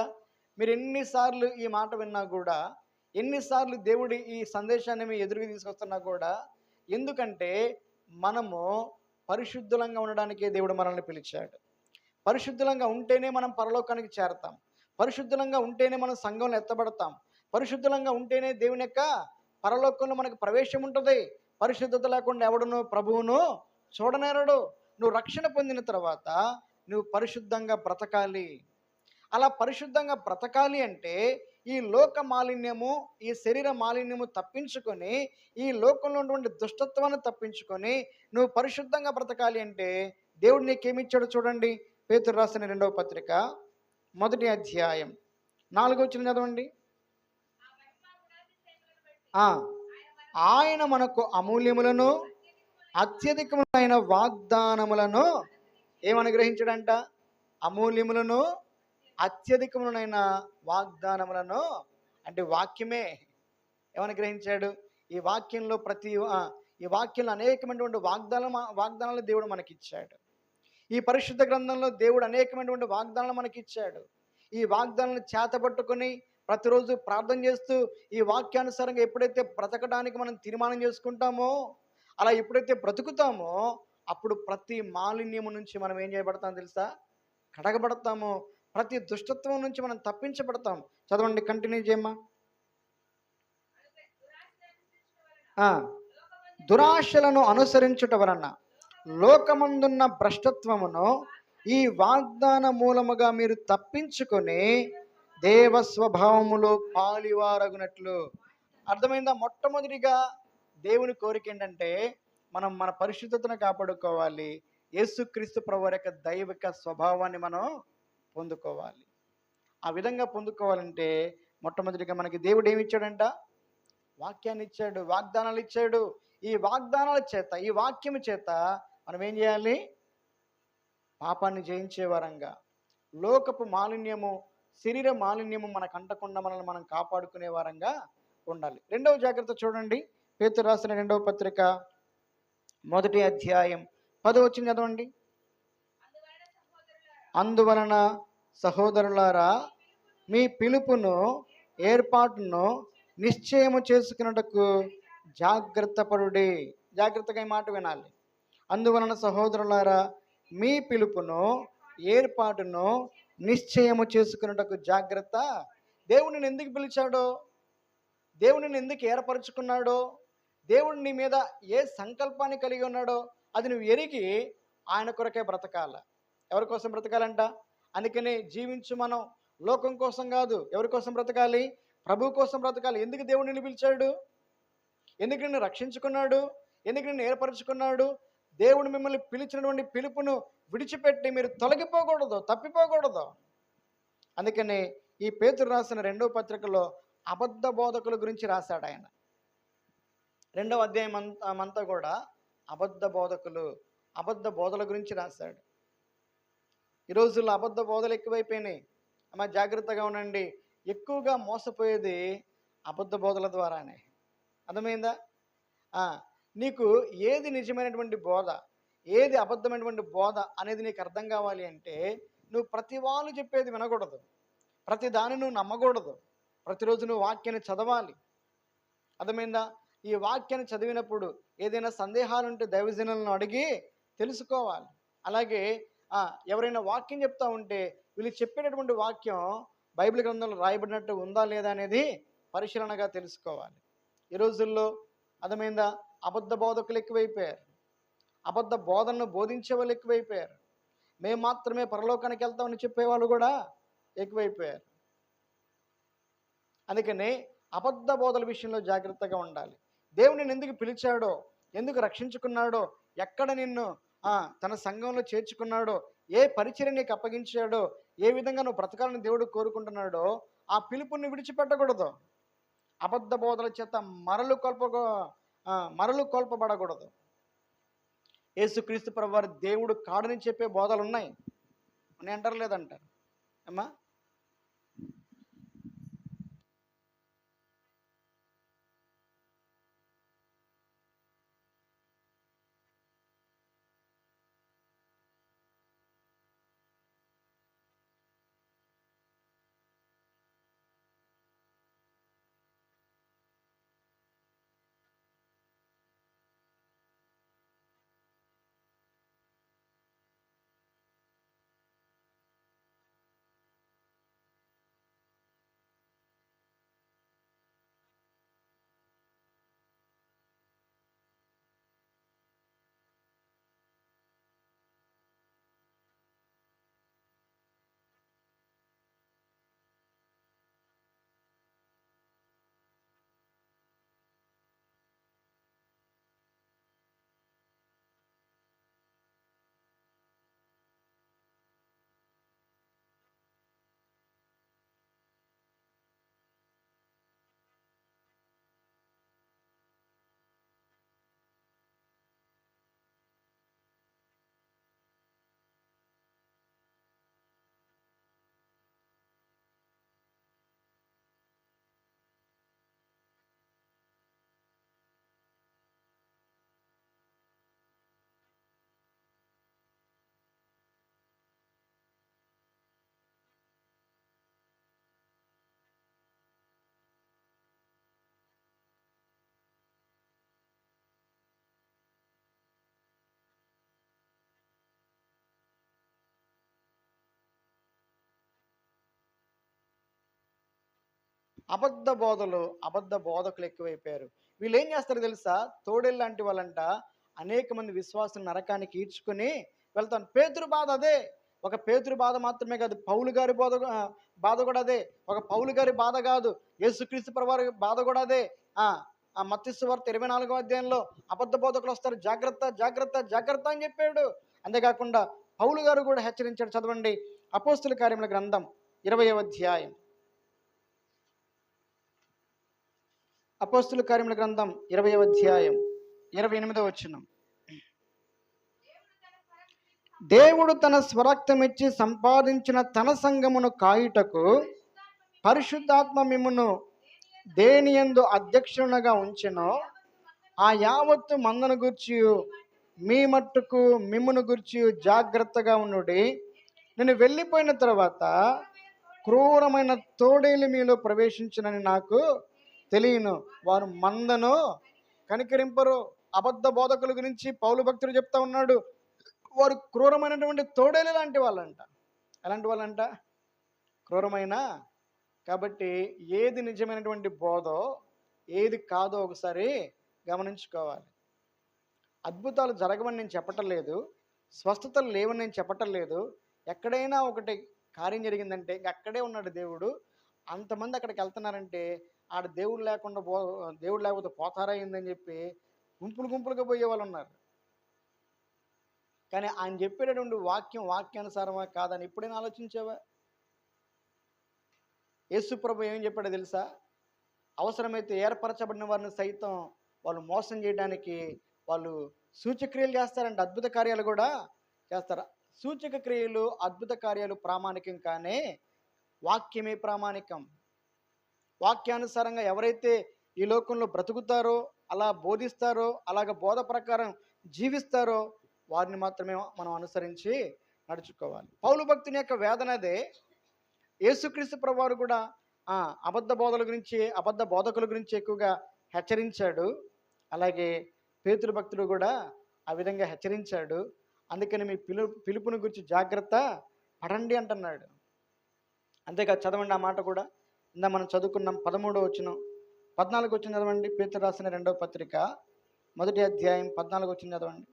మీరు ఎన్నిసార్లు ఈ మాట విన్నా కూడా, ఎన్నిసార్లు దేవుడి ఈ సందేశాన్ని మీ ఎదురుగా తీసుకొస్తున్నా కూడా, ఎందుకంటే మనము పరిశుద్ధంగా ఉండడానికే దేవుడు మనల్ని పిలిచాడు. పరిశుద్ధంగా ఉంటేనే మనం పరలోకానికి చేరతాం. పరిశుద్ధంగా ఉంటేనే మనం సంఘంలో ఎత్తబడతాం. పరిశుద్ధంగా ఉంటేనే దేవుని యొక్క పరలోకంలో మనకు ప్రవేశం ఉంటుంది. పరిశుద్ధత లేకుండా ఎవడును ప్రభువును చూడనేరడు. నువ్వు రక్షణ పొందిన తర్వాత నువ్వు పరిశుద్ధంగా బ్రతకాలి. అలా పరిశుద్ధంగా బ్రతకాలి అంటే ఈ లోక మాలిన్యము, ఈ శరీర మాలిన్యము తప్పించుకొని, ఈ లోకంలో ఉన్నటువంటి దుష్టత్వాన్ని తప్పించుకొని నువ్వు పరిశుద్ధంగా బ్రతకాలి అంటే దేవుడు నీకేమిచ్చాడు చూడండి. పేతురు రాసిన 2వ పత్రిక 1వ అధ్యాయం 4వ వచనం చదవండి. ఆయన మనకు అమూల్యములను అత్యధికమైన వాగ్దానములను ఏమనుగ్రహించాడంట? అమూల్యములను అత్యధికములైన వాగ్దానములను, అంటే వాక్యమే ఏమనుగ్రహించాడు? ఈ వాక్యంలో ఈ వాక్యంలో అనేకమైనటువంటి వాగ్దానాలు దేవుడు మనకిచ్చాడు. ఈ పరిశుద్ధ గ్రంథంలో దేవుడు అనేకమైనటువంటి వాగ్దానాలు మనకిచ్చాడు. ఈ వాగ్దానాలను చేతపట్టుకొని ప్రతిరోజు ప్రార్థన చేస్తూ ఈ వాక్యానుసారంగా ఎప్పుడైతే బ్రతకడానికి మనం తీర్మానం చేసుకుంటామో, అలా ఎప్పుడైతే బ్రతుకుతామో అప్పుడు ప్రతి మాలిన్యము నుంచి మనం ఏం చేయబడతామో తెలుసా? కడగబడతాము. ప్రతి దుష్టత్వం నుంచి మనం తప్పించబడతాం. చదవండి, కంటిన్యూ చేయమ్మా. దురాశలను అనుసరించుట వలన లోకమందున్న భ్రష్టత్వమును ఈ వాగ్దాన మూలముగా మీరు తప్పించుకొని దేవ స్వభావములో పాలివారగునట్లు. అర్థమైందా? మొట్టమొదటిగా దేవుని కోరిక ఏంటంటే మనం మన పరిశుద్ధతను కాపాడుకోవాలి. యేసుక్రీస్తు ప్రభువారి యొక్క దైవిక స్వభావాన్ని మనం పొందుకోవాలి. ఆ విధంగా పొందుకోవాలంటే మొట్టమొదటిగా మనకి దేవుడు ఏమి ఇచ్చాడంట? వాక్యాన్ని ఇచ్చాడు, వాగ్దానాలు ఇచ్చాడు. ఈ వాగ్దానాల చేత, ఈ వాక్యము చేత మనం ఏం చేయాలి? పాపాన్ని జయించే వారంగా, లోకపు మాలిన్యము, శరీర మాలిన్యము మనకు అంటకుండా మనల్ని మనం కాపాడుకునే వారంగా ఉండాలి. 2వ జాగ్రత్త చూడండి. పేతురు రాసిన 2వ పత్రిక 1వ అధ్యాయం 10వ వచనం చదవండి. అందువలన సహోదరులారా మీ పిలుపును, ఏర్పాటును నిశ్చయము చేసుకున్నటకు జాగ్రత్త పడుడి. జాగ్రత్తగా ఈ మాట వినాలి. అందువలన సహోదరులారా మీ పిలుపును, ఏర్పాటును నిశ్చయము చేసుకున్నటకు జాగ్రత్త. దేవుడు నిన్ను ఎందుకు పిలిచాడో, దేవుడు నిన్ను ఎందుకు ఏర్పరచుకున్నాడో, దేవుడు నీ మీద ఏ సంకల్పాన్ని కలిగి ఉన్నాడో అది నువ్వు ఎరిగి ఆయన కొరకే బ్రతకాల. ఎవరి కోసం బ్రతకాలంట? అందుకని జీవించు మనం లోకం కోసం కాదు. ఎవరి కోసం బ్రతకాలి? ప్రభు కోసం బ్రతకాలి. ఎందుకు దేవుడు నిన్ను పిలిచాడు? ఎందుకు నిన్ను రక్షించుకున్నాడు? ఎందుకు నిన్ను ఏర్పరచుకున్నాడు? దేవుడు మిమ్మల్ని పిలిచినటువంటి పిలుపును విడిచిపెట్టి మీరు తొలగిపోకూడదు, తప్పిపోకూడదు. అందుకని ఈ పేతురు రాసిన 2వ పత్రికలో అబద్ధ బోధకుల గురించి రాశాడు ఆయన. 2వ అధ్యాయం అంతా కూడా అబద్ధ బోధకులు, అబద్ధ బోధల గురించి రాశాడు. ఈ రోజుల్లో అబద్ధ బోధలు ఎక్కువైపోయినాయి. అమ్మ జాగ్రత్తగా ఉండండి. ఎక్కువగా మోసపోయేది అబద్ధ బోధల ద్వారానే. అర్థమైందా? నీకు ఏది నిజమైనటువంటి బోధ, ఏది అబద్ధమైనటువంటి బోధ అనేది నీకు అర్థం కావాలి అంటే నువ్వు ప్రతి వాళ్ళు చెప్పేది వినకూడదు, ప్రతి దాన్ని నువ్వు నమ్మకూడదు. ప్రతిరోజు నువ్వు వాక్యాన్ని చదవాలి. అర్థమైందా? ఈ వాక్యాన్ని చదివినప్పుడు ఏదైనా సందేహాలు ఉంటే దైవజనులను అడిగి తెలుసుకోవాలి. అలాగే ఎవరైనా వాక్యం చెప్తా ఉంటే వీళ్ళు చెప్పేటటువంటి వాక్యం బైబిల్ గ్రంథంలో రాయబడినట్టు ఉందా లేదా అనేది పరిశీలనగా తెలుసుకోవాలి. ఈ రోజుల్లో అర్థమైందా? అబద్ధ బోధకులు ఎక్కువైపోయారు. అబద్ధ బోధనను బోధించే వాళ్ళు ఎక్కువైపోయారు. మేము మాత్రమే పరలోకానికి వెళ్తామని చెప్పేవాళ్ళు కూడా ఎక్కువైపోయారు. అందుకని అబద్ధ బోధల విషయంలో జాగ్రత్తగా ఉండాలి. దేవుడు నిన్ను ఎందుకు పిలిచాడో, ఎందుకు రక్షించుకున్నాడో, ఎక్కడ నిన్ను తన సంఘంలో చేర్చుకున్నాడో, ఏ పరిచర్య నీకు అప్పగించాడో, ఏ విధంగా నువ్వు బ్రతకాలని దేవుడు కోరుకుంటున్నాడో ఆ పిలుపుని విడిచిపెట్టకూడదు. అబద్ధ బోధల చేత మరలు కోల్పబడకూడదు. యేసుక్రీస్తు ప్రభువారు దేవుడు కాడని చెప్పే బోధలు ఉన్నాయి అంటారు లేదంటారు అమ్మా? అబద్ధ బోధకులు ఎక్కువైపోయారు. వీళ్ళు ఏం చేస్తారు తెలుసా? తోడేళ్ళు లాంటి వాళ్ళంట అనేక మంది విశ్వాసం నరకానికి ఈడ్చుకుని వెళ్తాను. పేతురు బాధ అదే. ఒక పేతురు బాధ మాత్రమే కాదు, పౌలు గారి బాధ కూడా అదే. ఒక పౌలు గారి బాధ కాదు, యేసుక్రీస్తు ప్రభువారి బాధ కూడా అదే. మత్తయి సువార్త 24వ అధ్యాయంలో అబద్ధ బోధకులు వస్తారు, జాగ్రత్త జాగ్రత్త జాగ్రత్త అని చెప్పాడు. అంతేకాకుండా పౌలు గారు కూడా హెచ్చరించాడు. చదవండి అపోస్తుల కార్యముల గ్రంథం 20వ అధ్యాయం. అపోస్తుల కార్యముల గ్రంథం 20వ అధ్యాయం 28వ వచనం. దేవుడు తన స్వరక్తమిచ్చి సంపాదించిన తన సంఘమును కాయుటకు పరిశుద్ధాత్మ మిమ్మును దేనియందు అధ్యక్షునిగా ఉంచెనో ఆ యావత్తు మందను గూర్చి మీ మట్టుకు మిమ్మును గూర్చి జాగ్రత్తగా ఉండుడి. నేను వెళ్ళిపోయిన తర్వాత క్రూరమైన తోడేలు మీలో ప్రవేశించునని నాకు తెలియను. వారు మందను కనికరింపరు. అబద్ధ బోధకుల గురించి పౌలు భక్తుడు చెప్తా ఉన్నాడు. వారు క్రూరమైనటువంటి తోడేలు లాంటి వాళ్ళంట. ఎలాంటి వాళ్ళంట? క్రూరమైన. కాబట్టి ఏది నిజమైనటువంటి బోధో ఏది కాదో ఒకసారి గమనించుకోవాలి. అద్భుతాలు జరగవని నేను చెప్పటం లేదు, స్వస్థతలు లేవని నేను చెప్పటం లేదు. ఎక్కడైనా ఒకటి కార్యం జరిగిందంటే అక్కడే ఉన్నాడు దేవుడు. అంతమంది అక్కడికి వెళ్తున్నారంటే ఆడ దేవుడు లేకపోతే పోతారా అయిందని చెప్పి గుంపులుగా పోయే వాళ్ళు ఉన్నారు. కానీ ఆయన చెప్పేటటువంటి వాక్యానుసారమా కాదని ఎప్పుడైనా ఆలోచించావా? యేసు ప్రభు ఏం చెప్పాడో తెలుసా? అవసరమైతే ఏర్పరచబడిన వారిని సైతం వాళ్ళు మోసం చేయడానికి వాళ్ళు సూచక్రియలు చేస్తారంట, అద్భుత కార్యాలు కూడా చేస్తారు. సూచక క్రియలు, అద్భుత కార్యాలు ప్రామాణికం కానీ వాక్యమే ప్రామాణికం. వాక్యానుసారంగా ఎవరైతే ఈ లోకంలో బ్రతుకుతారో, అలా బోధిస్తారో, అలాగ బోధ ప్రకారం జీవిస్తారో వారిని మాత్రమే మనం అనుసరించి నడుచుకోవాలి. పౌలు భక్తుని యొక్క వేదన అదే. యేసుక్రీస్తు ప్రభువారు కూడా అబద్ధ బోధకుల గురించి ఎక్కువగా హెచ్చరించాడు. అలాగే పేతురు భక్తుడు కూడా ఆ విధంగా హెచ్చరించాడు. అందుకని మీ పిలుపుని గురించి జాగ్రత్త పడండి అంటున్నాడు. అంతేకాదు, చదవండి ఆ మాట కూడా. ఇందా మనం చదువుకున్నాం 13వ వచనం, 14 వచనం చదవండి. పేతురు రాసిన 2వ పత్రిక 1వ అధ్యాయం 14 వచనం చదవండి.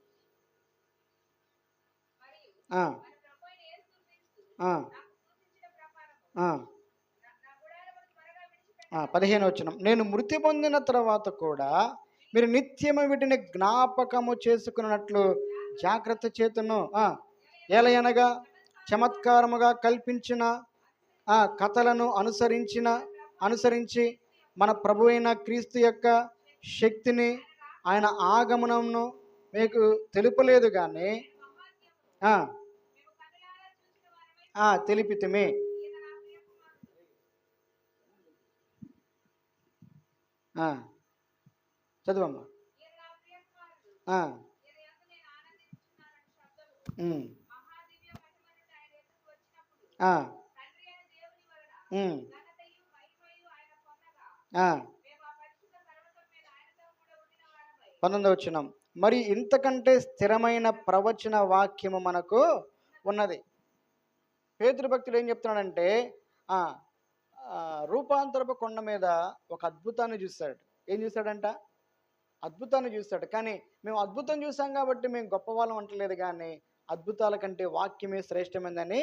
15వ వచనం, నేను మృతి పొందిన తర్వాత కూడా మీరు నిత్యము వీటిని జ్ఞాపకము చేసుకున్నట్లు జాగ్రత్త చేతును. ఏలయనగా చమత్కారముగా కల్పించిన కథలను అనుసరించి మన ప్రభు అయిన క్రీస్తు యొక్క శక్తిని, ఆయన ఆగమనమును మీకు తెలుపలేదు కానీ తెలిపితిమి. చదువమ్మా. పంతొమ్మిదవ మరి ఇంతకంటే స్థిరమైన ప్రవచన వాక్యము మనకు ఉన్నది. పేతురు భక్తుడు ఏం చెప్తున్నాడంటే రూపాంతరపు కొండ మీద ఒక అద్భుతాన్ని చూశాడు. ఏం చూశాడంట? అద్భుతాన్ని చూశాడు. కానీ మేము అద్భుతం చూసాం కాబట్టి మేము గొప్ప వాళ్ళం అంటలేదు, కానీ అద్భుతాల కంటే వాక్యమే శ్రేష్టమైందని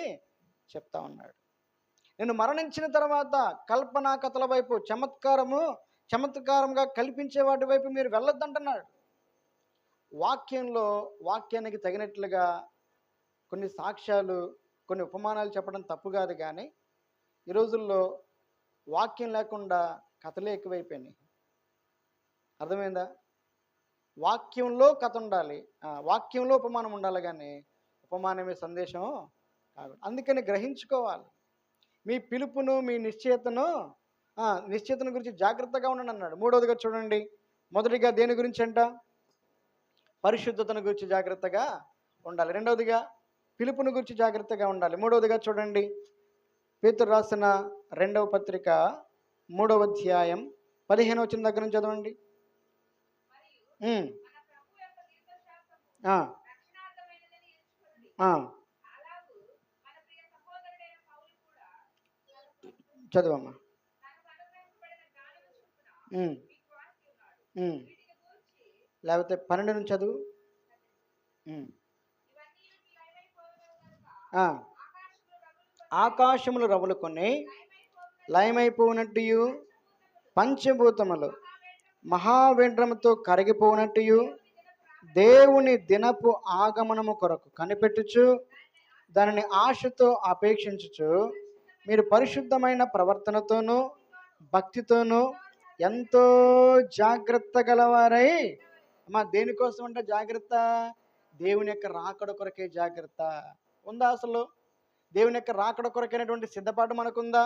చెప్తా ఉన్నాడు. నేను మరణించిన తర్వాత కల్పనా కథల వైపు, చమత్కారంగా కల్పించే వాటి వైపు మీరు వెళ్ళొద్దంటున్నాడు. వాక్యానికి తగినట్లుగా కొన్ని సాక్ష్యాలు, కొన్ని ఉపమానాలు చెప్పడం తప్పు కాదు, కానీ ఈ రోజుల్లో వాక్యం లేకుండా కథలే ఎక్కువైపోయినాయి. అర్థమైందా? వాక్యంలో కథ ఉండాలి, వాక్యంలో ఉపమానం ఉండాలి, కానీ ఉపమానమే సందేశం కాదు. అందుకని గ్రహించుకోవాలి. మీ పిలుపును, మీ నిశ్చయతను గురించి జాగ్రత్తగా ఉండండి అన్నాడు. 3వదిగా చూడండి. మొదటిగా దేని గురించి అంట? పరిశుద్ధతను గురించి జాగ్రత్తగా ఉండాలి. 2వదిగా పిలుపును గురించి జాగ్రత్తగా ఉండాలి. 3వదిగా చూడండి, పేతురు రాసిన 2వ పత్రిక 3వ అధ్యాయం 15వ వచనం దగ్గర నుంచి చదవండి. చదువమ్మా. లేకపోతే 12 నుంచి చదువు. ఆకాశములు రవులుకొని లయమైపోనట్టు, పంచభూతములు మహావేంద్రముతో కరిగిపోనట్టు, దేవుని దినపు ఆగమనము కొరకు కనిపెట్టుచు దానిని ఆశతో అపేక్షించుచు మీరు పరిశుద్ధమైన ప్రవర్తనతోనూ భక్తితోనూ ఎంతో జాగ్రత్త గలవారై. దేనికోసం అంటే జాగ్రత్త? దేవుని యొక్క రాకడ కొరకే జాగ్రత్త. ఉందా అసలు? దేవుని యొక్క రాకడ కొరకైనటువంటి సిద్ధపాటు మనకుందా?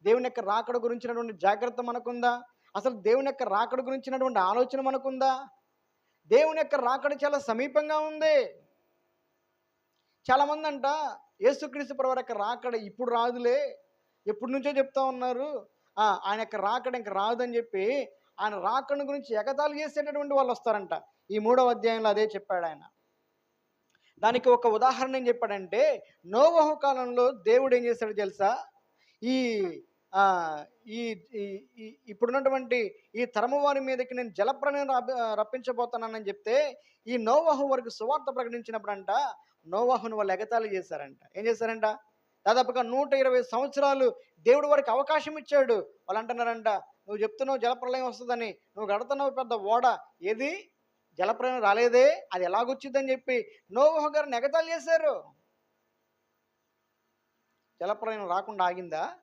దేవుని యొక్క రాకడ గురించినటువంటి జాగ్రత్త మనకుందా? అసలు దేవుని యొక్క రాకడ గురించినటువంటి ఆలోచన మనకుందా? దేవుని యొక్క రాకడ చాలా సమీపంగా ఉంది. చాలామంది అంట యేసుక్రీస్తు ప్రభువారి యొక్క రాకడ ఇప్పుడు రాదులే, ఎప్పటి నుంచో చెప్తా ఉన్నారు, ఆయన యొక్క రాకడ ఇంక రాదని చెప్పి ఆయన రాకడ గురించి ఎగతాళి చేసేటటువంటి వాళ్ళు వస్తారంట. ఈ 3వ అధ్యాయంలో అదే చెప్పాడు ఆయన. దానికి ఒక ఉదాహరణ ఏం చెప్పాడంటే, నోవహు కాలంలో దేవుడు ఏం చేశాడు తెలుసా? ఈ ఆ, ఈ ఈ- ఈ- ఇప్పుడున్నటువంటి ఈ తరము వారి మీదకి నేను జలప్రలయం రప్పించబోతున్నానని చెప్తే ఈ నోవహు వరకు సువార్త ప్రకటించినప్పుడంట నోవహును వాళ్ళు ఎగతాళి చేశారంట. ఏం చేశారంట? దాదాపుగా 120 సంవత్సరాలు దేవుడు వారికి అవకాశం ఇచ్చాడు. వాళ్ళు అంటున్నారంట, నువ్వు చెప్తున్నావు జలప్రలయం వస్తుందని, నువ్వు కడుతున్నావు పెద్ద ఓడ, ఏది జలప్రలయం రాలేదే, అది ఎలాగొచ్చిందని చెప్పి నోవహు గారిని ఎగతాళి చేశారు. జలప్రలయం రాకుండా ఆగిందా?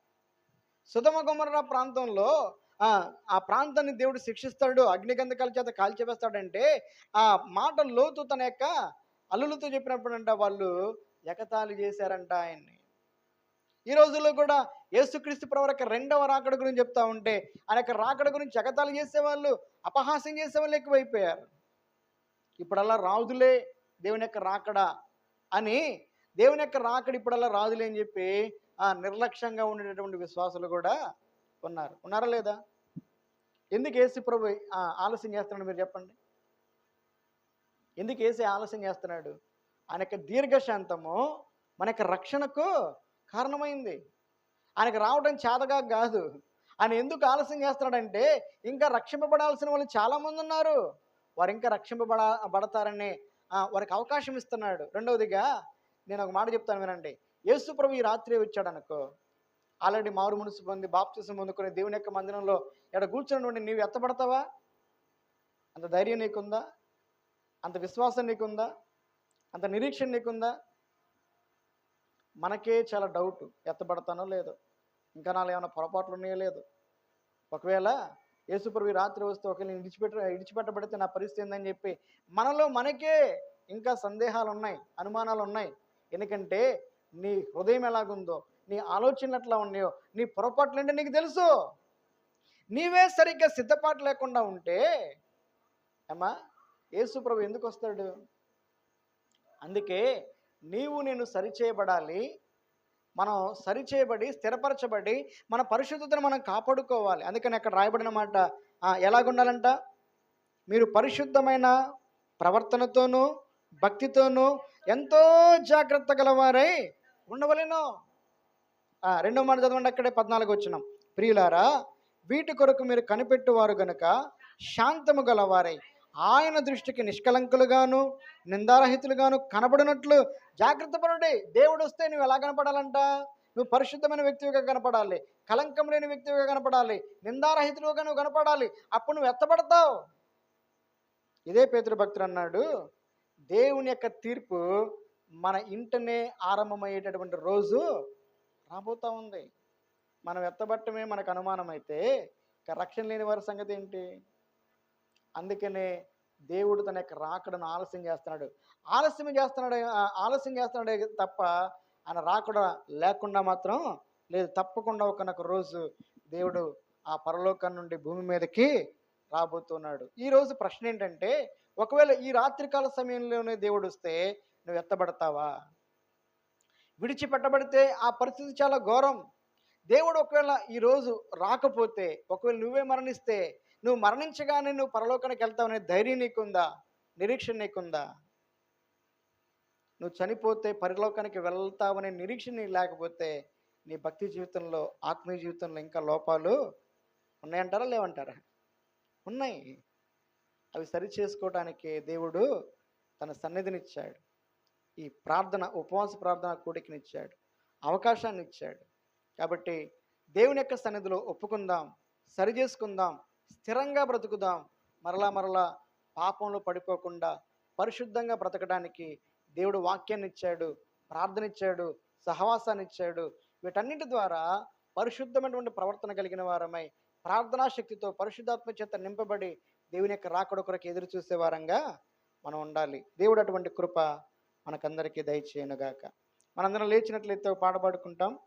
సొదొమ గొమొర్రా ప్రాంతంలో ఆ ప్రాంతాన్ని దేవుడు శిక్షిస్తాడు, అగ్నిగంధకాల చేత కాల్చివేస్తాడంటే ఆ మాట లోతు తన యొక్క అల్లులతో చెప్పినప్పుడంట వాళ్ళు ఎగతాళి చేశారంట ఆయన్ని. ఈ రోజుల్లో కూడా యేసుక్రీస్తు ప్రభువు యొక్క రెండవ రాకడ గురించి చెప్తా ఉంటే ఆయన యొక్క రాకడ గురించి ఎగతాళి చేసేవాళ్ళు, అపహాస్యం చేసేవాళ్ళు ఎక్కువైపోయారు. ఇప్పుడల్లా రాదులే దేవుని యొక్క రాకడ అని, దేవుని యొక్క రాకడ ఇప్పుడల్లా రాదులే అని చెప్పి నిర్లక్ష్యంగా ఉండేటటువంటి విశ్వాసులు కూడా ఉన్నారా లేదా? ఎందుకు యేసు ప్రభు ఆలస్యం చేస్తున్నాడు మీరు చెప్పండి? ఎందుకు యేసు ఆలస్యం చేస్తున్నాడు? ఆయన యొక్క దీర్ఘశాంతము మన యొక్క రక్షణకు కారణమైంది. ఆయనకు రావడం చేతగా కాదు. ఆయన ఎందుకు ఆలస్యం చేస్తున్నాడంటే ఇంకా రక్షింపబడాల్సిన వాళ్ళు చాలామంది ఉన్నారు, వారు ఇంకా రక్షింపబడతారని వారికి అవకాశం ఇస్తున్నాడు. రెండవదిగా నేను ఒక మాట చెప్తాను వినండి. యేసు ప్రభు ఈ రాత్రి వచ్చాడు అనుకో, ఆల్రెడీ మారు మనసు పొంది బాప్తిసం పొందుకుని దేవుని యొక్క మందిరంలో ఇక్కడ కూర్చుని నీవు ఎత్తబడతావా? అంత ధైర్యం నీకుందా? అంత విశ్వాసం నీకుందా? అంత నిరీక్షణ నీకుందా? మనకే చాలా డౌట్, ఎత్తబడతానో లేదో, ఇంకా నాలో ఏమైనా పొరపాట్లు ఉన్నాయో లేదు. ఒకవేళ యేసుప్రభు రాత్రి వస్తే ఒకవేళ విడిచిపెట్టబడితే నా పరిస్థితి ఏందని చెప్పి మనలో మనకే ఇంకా సందేహాలు ఉన్నాయి, అనుమానాలు ఉన్నాయి. ఎందుకంటే నీ హృదయం ఎలాగుందో, నీ ఆలోచనలు ఎట్లా ఉన్నాయో, నీ పొరపాట్లు ఏంటో నీకు తెలుసు. నీవే సరిగ్గా సిద్ధపాటు లేకుండా ఉంటే అమ్మా యేసుప్రభు ఎందుకు వస్తాడు? అందుకే నీవు నేను సరిచేయబడాలి. మనం సరిచేయబడి స్థిరపరచబడి మన పరిశుద్ధతను మనం కాపాడుకోవాలి. అందుకని అక్కడ రాయబడిన మాట ఎలాగుండాలంట? మీరు పరిశుద్ధమైన ప్రవర్తనతోనూ భక్తితోనూ ఎంతో జాగ్రత్త గలవారై ఉండవలెను. రెండో మాట చదవండి, అక్కడే 14 వచ్చినాం. ప్రియులారా, వీటి కొరకు మీరు కనిపెట్టువారు గనుక శాంతము గలవారై ఆయన దృష్టికి నిష్కలంకులుగాను నిందారహితులుగాను కనబడినట్లు జాగ్రత్త పడండి. దేవుడు వస్తే నువ్వు ఎలా కనపడాలంట? నువ్వు పరిశుద్ధమైన వ్యక్తిగా కనపడాలి, కలంకం లేని వ్యక్తిగా కనపడాలి, నిందారహితులుగా నువ్వు కనపడాలి. అప్పుడు నువ్వు ఎత్తబడతావు. ఇదే పేతురు భక్తుడు అన్నాడు, దేవుని యొక్క తీర్పు మన ఇంటనే ఆరంభమయ్యేటటువంటి రోజు రాబోతూ ఉంది. మనం ఎత్తబట్టమే మనకు అనుమానం అయితే రక్షణ లేని వారి సంగతి ఏంటి? అందుకనే దేవుడు తన యొక్క రాకడను ఆలస్యం చేస్తున్నాడే తప్ప ఆయన రాకడ లేకుండా మాత్రం లేదు. తప్పకుండా ఒకనొక రోజు దేవుడు ఆ పరలోకం నుండి భూమి మీదకి రాబోతున్నాడు. ఈరోజు ప్రశ్న ఏంటంటే, ఒకవేళ ఈ రాత్రికాల సమయంలోనే దేవుడు వస్తే నువ్వు ఎత్తబడతావా? విడిచిపెట్టబడితే ఆ పరిస్థితి చాలా ఘోరం. దేవుడు ఒకవేళ ఈరోజు రాకపోతే, ఒకవేళ నువ్వే మరణిస్తే, నువ్వు మరణించగానే నువ్వు పరలోకానికి వెళ్తావనే ధైర్యం నీకుందా? నిరీక్షణ నీకుందా? నువ్వు చనిపోతే పరలోకానికి వెళ్తావనే నిరీక్షణ నీకు లేకపోతే నీ భక్తి జీవితంలో, ఆత్మీయ జీవితంలో ఇంకా లోపాలు ఉన్నాయంటారా లేవంటారా? ఉన్నాయి. అవి సరి చేసుకోవడానికి దేవుడు తన సన్నిధినిచ్చాడు. ఈ ప్రార్థన, ఉపవాస ప్రార్థన కూడికనిచ్చాడు, అవకాశాన్ని ఇచ్చాడు. కాబట్టి దేవుని యొక్క సన్నిధిలో ఒప్పుకుందాం, సరి చేసుకుందాం, స్థిరంగా బ్రతుకుదాం. మరలా పాపంలో పడిపోకుండా పరిశుద్ధంగా బ్రతకడానికి దేవుడు వాక్యాన్ని ఇచ్చాడు, ప్రార్థన ఇచ్చాడు, సహవాసాన్ని ఇచ్చాడు. వీటన్నిటి ద్వారా పరిశుద్ధమైనటువంటి ప్రవర్తన కలిగిన వారమై ప్రార్థనా శక్తితో పరిశుద్ధాత్మ చేత నింపబడి దేవుని యొక్క రాకడ కొరకు ఎదురు చూసే వారంగా మనం ఉండాలి. దేవుడు అటువంటి కృప మనకందరికీ దయచేయనుగాక. మనందరం లేచినట్లయితే పాట పాడుకుంటాం.